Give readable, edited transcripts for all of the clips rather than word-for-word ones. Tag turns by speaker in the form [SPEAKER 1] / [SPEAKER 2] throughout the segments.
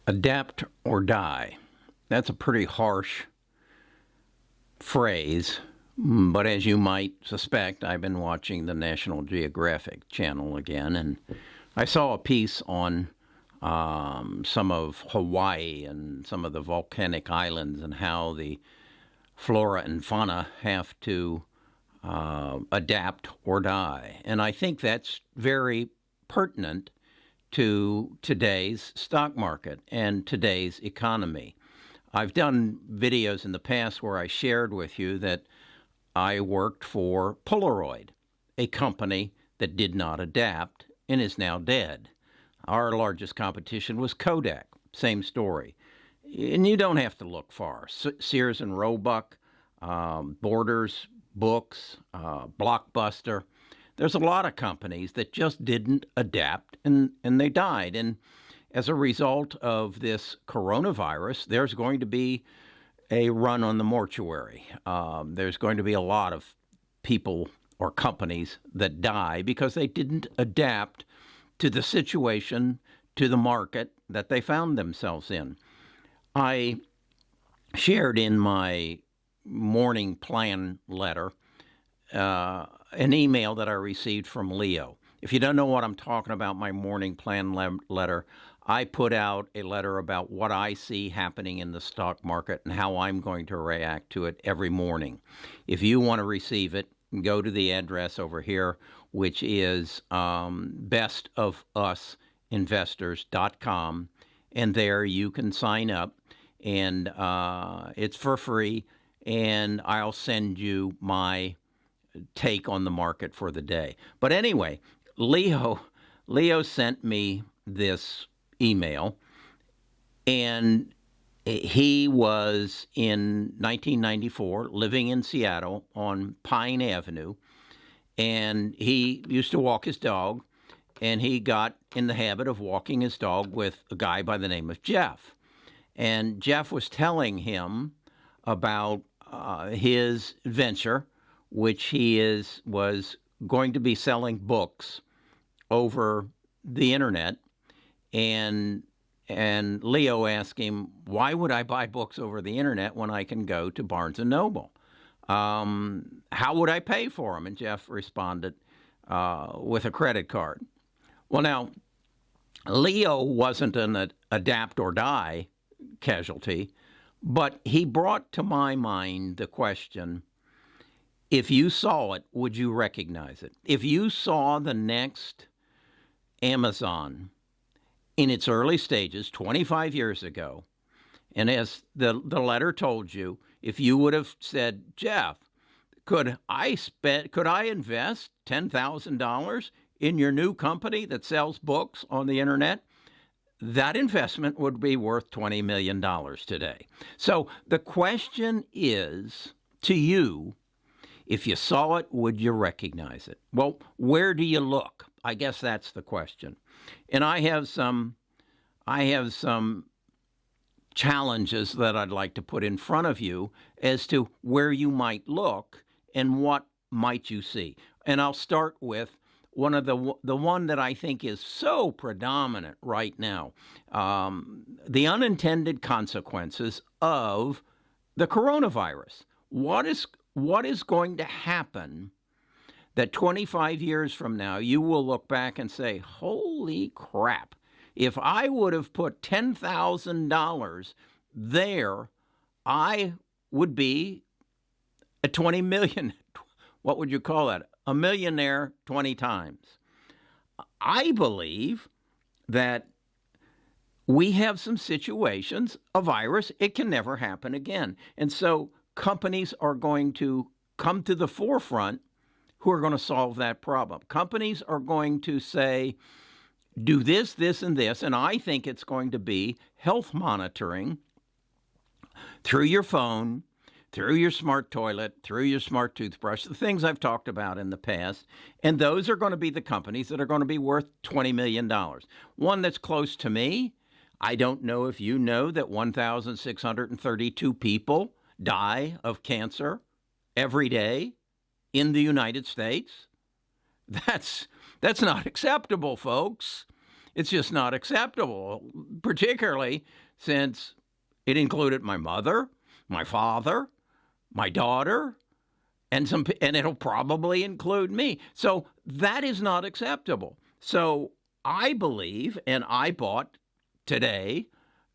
[SPEAKER 1] Adapt or die. That's a pretty harsh phrase, but as you might suspect, I've been watching the National Geographic channel again, and I saw a piece on some of Hawaii and some of the volcanic islands and how the flora and fauna have to adapt or die. And I think that's very pertinent to today's stock market and today's economy. I've done videos in the past where I shared with you that I worked for Polaroid, a company that did not adapt and is now dead. Our largest competition was Kodak, same story. And you don't have to look far. Sears and Roebuck, Borders, Books, Blockbuster. There's a lot of companies that just didn't adapt and they died. And as a result of this coronavirus, there's going to be a run on the mortuary. There's going to be a lot of people or companies that die because they didn't adapt to the situation, to the market that they found themselves in. I shared in my morning plan letter an email that I received from Leo. If you don't know what I'm talking about, my morning plan letter, I put out a letter about what I see happening in the stock market and how I'm going to react to it every morning. If you want to receive it, go to the address over here, which is bestofusinvestors.com, and there you can sign up, and it's for free, and I'll send you my take on the market for the day. But anyway, Leo sent me this email, and he was in 1994 living in Seattle on Pine Avenue, and he used to walk his dog, and he got in the habit of walking his dog with a guy by the name of Jeff. And Jeff was telling him about his venture, which he was going to be selling books over the internet. And Leo asked him, why would I buy books over the internet when I can go to Barnes & Noble? How would I pay for them? And Jeff responded with a credit card. Well, now, Leo wasn't an adapt or die casualty, but he brought to my mind the question, if you saw it, would you recognize it? If you saw the next Amazon in its early stages 25 years ago, and as the letter told you, if you would have said, Jeff, could I invest $10,000 in your new company that sells books on the internet? That investment would be worth $20 million today. So the question is to you, if you saw it, would you recognize it? Well, where do you look? I guess that's the question. And I have some challenges that I'd like to put in front of you as to where you might look and what might you see. And I'll start with the one that I think is so predominant right now, the unintended consequences of the coronavirus. What is going to happen that 25 years from now you will look back and say, holy crap, if I would have put $10,000 there, I would be a 20 million, what would you call that? A millionaire 20 times. I believe that we have some situations, a virus, it can never happen again. And so companies are going to come to the forefront who are going to solve that problem. Companies are going to say, do this, this, and this, and I think it's going to be health monitoring through your phone, through your smart toilet, through your smart toothbrush, the things I've talked about in the past. And those are going to be the companies that are going to be worth $20 million. One that's close to me, I don't know if you know that 1,632 people die of cancer every day in the United States. That's not acceptable, folks. It's just not acceptable, particularly since it included my mother, my father, my daughter, and it'll probably include me. So that is not acceptable. So I believe, and I bought today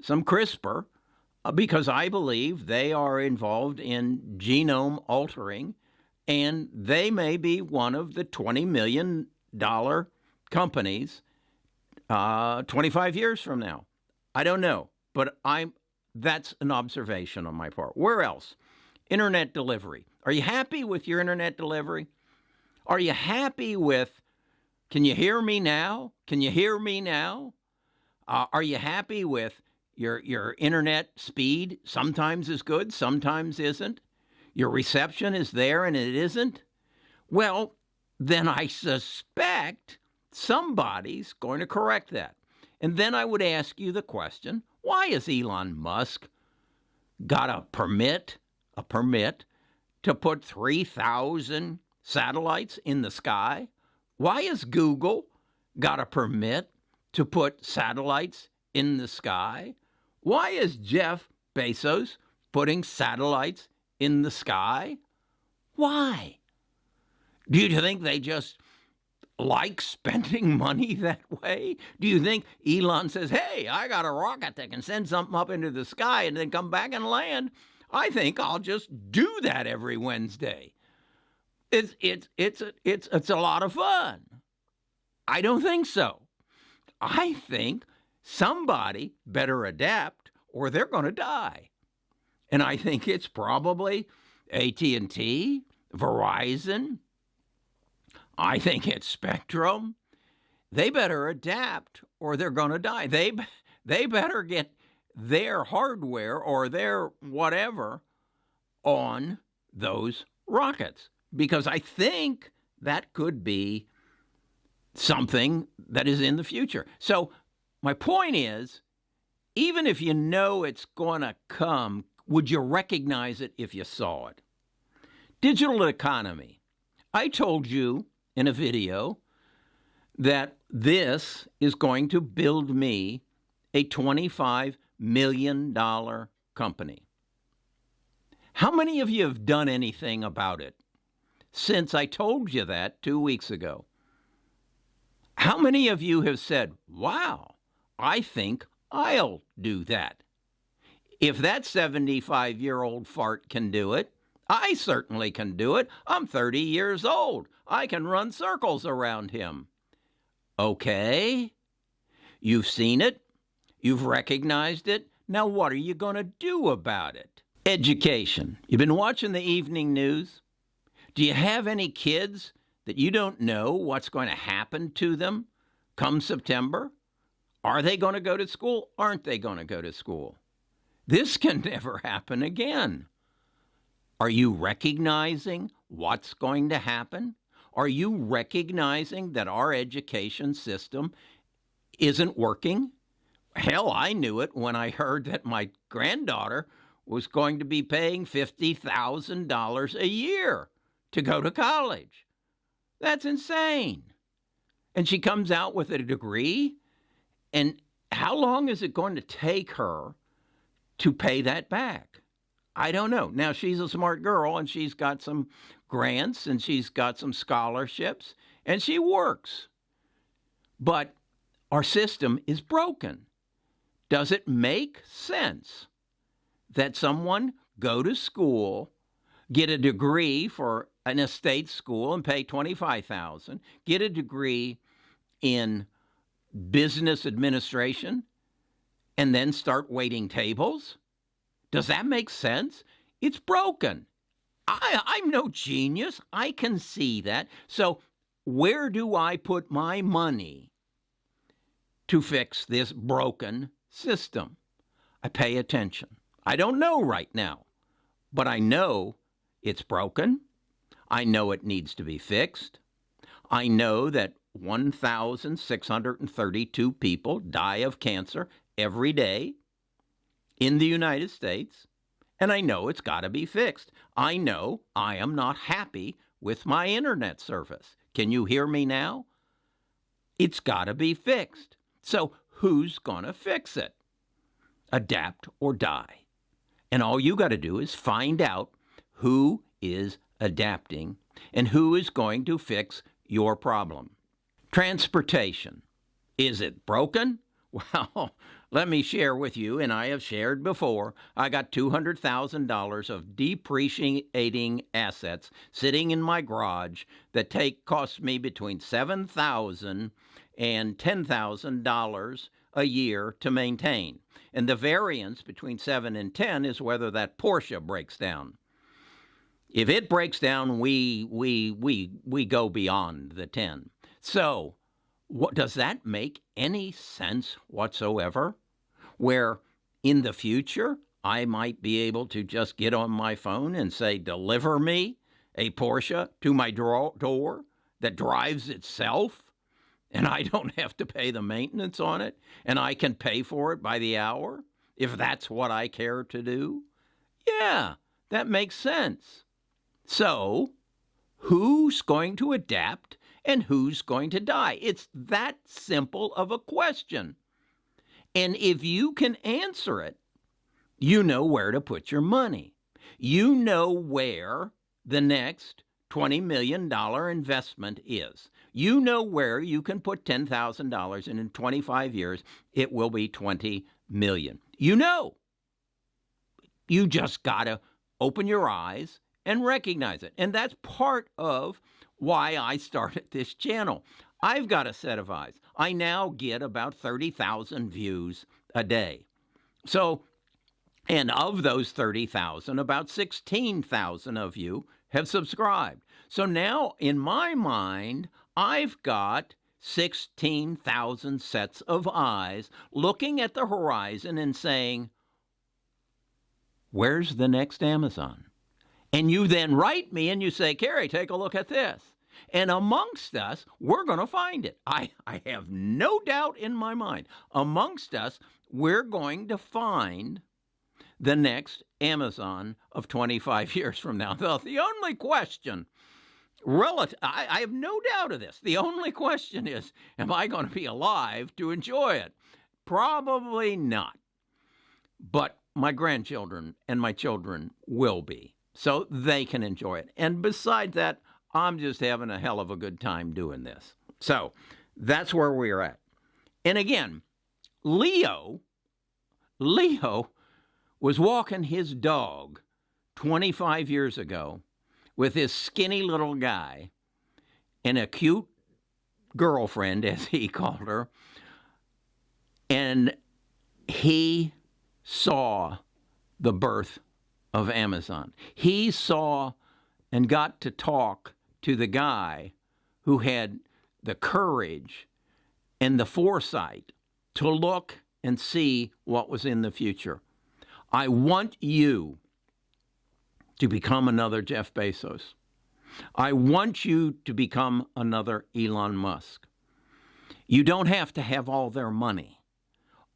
[SPEAKER 1] some CRISPR because I believe they are involved in genome altering, and they may be one of the $20 million companies 25 years from now. I don't know, but that's an observation on my part. Where else? Internet delivery. Are you happy with your internet delivery? Are you happy with, can you hear me now? Can you hear me now? Are you happy with your internet speed? Sometimes is good, sometimes isn't. Your reception is there and it isn't. Well, then I suspect somebody's going to correct that. And then I would ask you the question, why has Elon Musk got a permit to put 3,000 satellites in the sky? Why has Google got a permit to put satellites in the sky? Why is Jeff Bezos putting satellites in the sky? Why? Do you think they just like spending money that way? Do you think Elon says, hey, I got a rocket that can send something up into the sky and then come back and land? I think I'll just do that every Wednesday. It's a lot of fun. I don't think so. I think somebody better adapt or they're going to die. And I think it's probably AT&T, Verizon. I think it's Spectrum. They better adapt or they're going to die. They better get their hardware or their whatever on those rockets, because I think that could be something that is in the future. So my point is, even if you know it's going to come, would you recognize it if you saw it? Digital economy. I told you in a video that this is going to build me a $25 million company. How many of you have done anything about it since I told you that 2 weeks ago? How many of you have said, wow, I think I'll do that? If that 75-year-old fart can do it, I certainly can do it. I'm 30 years old. I can run circles around him. Okay, you've seen it. You've recognized it. Now what are you going to do about it? Education. You've been watching the evening news. Do you have any kids that you don't know what's going to happen to them come September? Are they going to go to school? Aren't they going to go to school? This can never happen again. Are you recognizing what's going to happen? Are you recognizing that our education system isn't working? Hell, I knew it when I heard that my granddaughter was going to be paying $50,000 a year to go to college. That's insane. And she comes out with a degree, and how long is it going to take her to pay that back? I don't know. Now, she's a smart girl, and she's got some grants, and she's got some scholarships, and she works. But our system is broken. Does it make sense that someone go to school, get a degree for an estate school and pay $25,000, get a degree in business administration, and then start waiting tables? Does that make sense? It's broken. I'm no genius. I can see that. So where do I put my money to fix this broken system? I pay attention. I don't know right now, but I know it's broken. I know it needs to be fixed. I know that 1,632 people die of cancer every day in the United States, and I know it's got to be fixed. I know I am not happy with my internet service. Can you hear me now? It's got to be fixed. So who's going to fix it? Adapt or die. And all you got to do is find out who is adapting and who is going to fix your problem. Transportation. Is it broken? Well, let me share with you, and I have shared before, I got $200,000 of depreciating assets sitting in my garage that cost me between $7,000 and $10,000 a year to maintain. And the variance between 7 and 10 is whether that Porsche breaks down. If it breaks down, we go beyond the 10. So, does that make any sense whatsoever? Where in the future, I might be able to just get on my phone and say, deliver me a Porsche to my door that drives itself, and I don't have to pay the maintenance on it, and I can pay for it by the hour, if that's what I care to do? Yeah, that makes sense. So, who's going to adapt and who's going to die? It's that simple of a question. And if you can answer it, you know where to put your money. You know where the next $20 million investment is. You know where you can put $10,000 and in 25 years, it will be $20 million. You know. You just got to open your eyes and recognize it. And that's part of why I started this channel. I've got a set of eyes. I now get about 30,000 views a day. So, and of those 30,000, about 16,000 of you have subscribed. So now, in my mind, I've got 16,000 sets of eyes looking at the horizon and saying, where's the next Amazon? And you then write me and you say, Carrie, take a look at this. And amongst us, we're going to find it. I have no doubt in my mind. Amongst us, we're going to find the next Amazon of 25 years from now. The only question, I have no doubt of this. The only question is, am I going to be alive to enjoy it? Probably not. But my grandchildren and my children will be, so they can enjoy it. And besides that, I'm just having a hell of a good time doing this. So that's where we're at. And again, Leo was walking his dog 25 years ago with his skinny little guy and a cute girlfriend, as he called her, and he saw the birth of Amazon. He saw and got to talk to the guy who had the courage and the foresight to look and see what was in the future. I want you to become another Jeff Bezos. I want you to become another Elon Musk. You don't have to have all their money.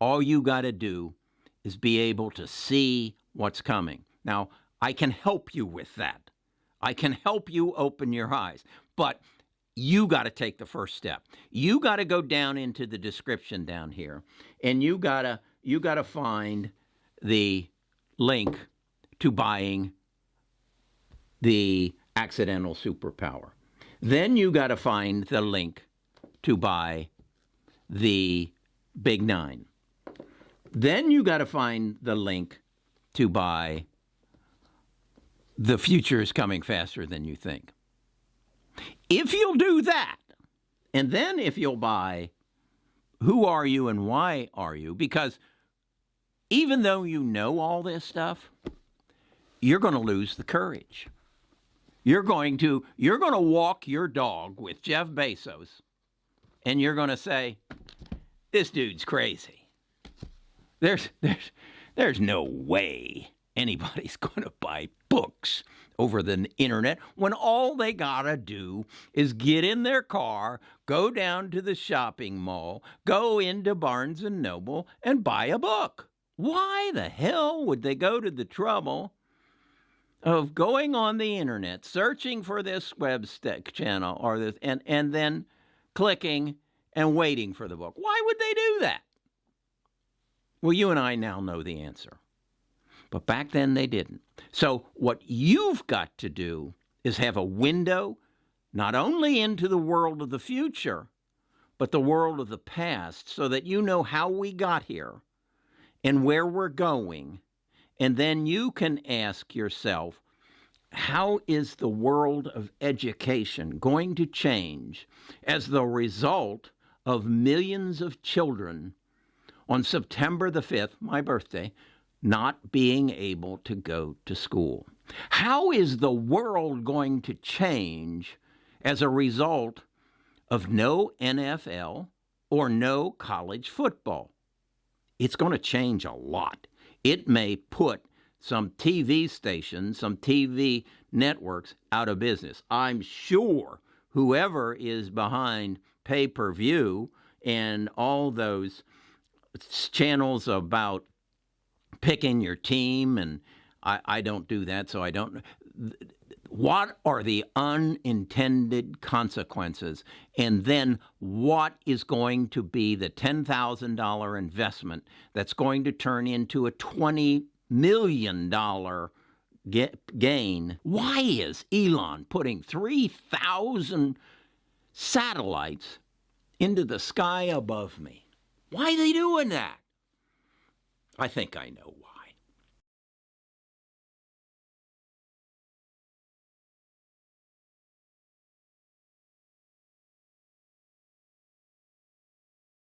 [SPEAKER 1] All you got to do is be able to see what's coming. Now, I can help you with that. I can help you open your eyes, but you got to take the first step. You got to go down into the description down here, and you got to find the link to buying the accidental superpower. Then you got to find the link to buy the Big Nine. Then you got to find the link to buy The Future is Coming Faster Than You Think. If you'll do that, and then if you'll buy Who Are You and Why Are You, because even though you know all this stuff, you're going to lose the courage. You're going to walk your dog with Jeff Bezos, and you're going to say, this dude's crazy. There's no way anybody's going to buy books over the internet when all they got to do is get in their car, go down to the shopping mall, go into Barnes & Noble, and buy a book. Why the hell would they go to the trouble of going on the internet, searching for this web channel or this, and then clicking and waiting for the book. Why would they do that? Well, you and I now know the answer. But back then they didn't. So what you've got to do is have a window not only into the world of the future, but the world of the past, so that you know how we got here and where we're going. And then you can ask yourself, how is the world of education going to change as the result of millions of children on September the 5th, my birthday, not being able to go to school? How is the world going to change as a result of no NFL or no college football? It's going to change a lot. It may put some TV stations, some TV networks out of business. I'm sure whoever is behind pay-per-view and all those channels about picking your team, and I don't do that, so I don't. What are the unintended consequences? And then what is going to be the $10,000 investment that's going to turn into a $20 million gain? Why is Elon putting 3,000 satellites into the sky above me? Why are they doing that? I think I know